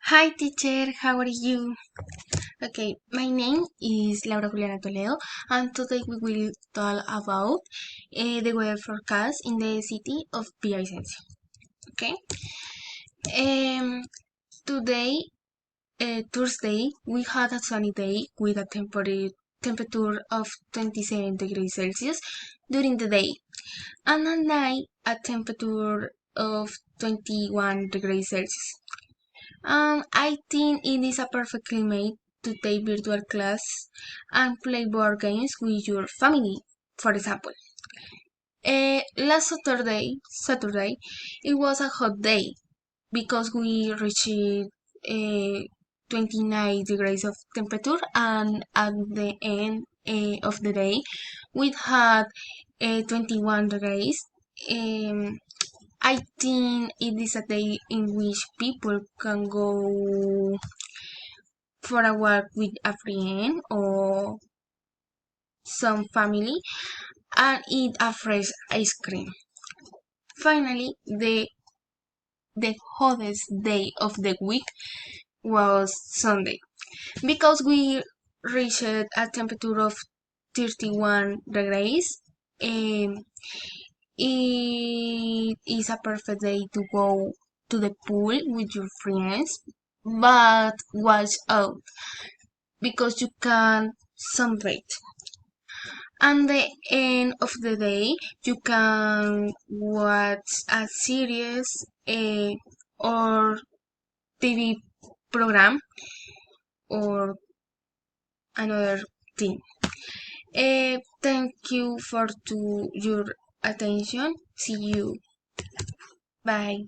Hi teacher, how are you? Okay, my name is Laura Juliana Toledo and today we will talk about the weather forecast in the city of Villavicencio. Okay, um, today, Thursday, we had a sunny day with a temperature of 27 degrees Celsius during the day and at night a temperature of 21 degrees Celsius. I think it is a perfect climate to take virtual class and play board games with your family. For example, last Saturday, it was a hot day because we reached 29 degrees of temperature, and at the end of the day, we had 21 degrees. Um, I think it is a day in which people can go for a walk with a friend or some family and eat a fresh ice cream. Finally, the hottest day of the week was Sunday because we reached a temperature of 31 degrees. Um, it is a perfect day to go to the pool with your friends, but watch out because you can sunbathe. And the end of the day, you can watch a series or TV program or another thing. Thank you for your attention. See you. Bye.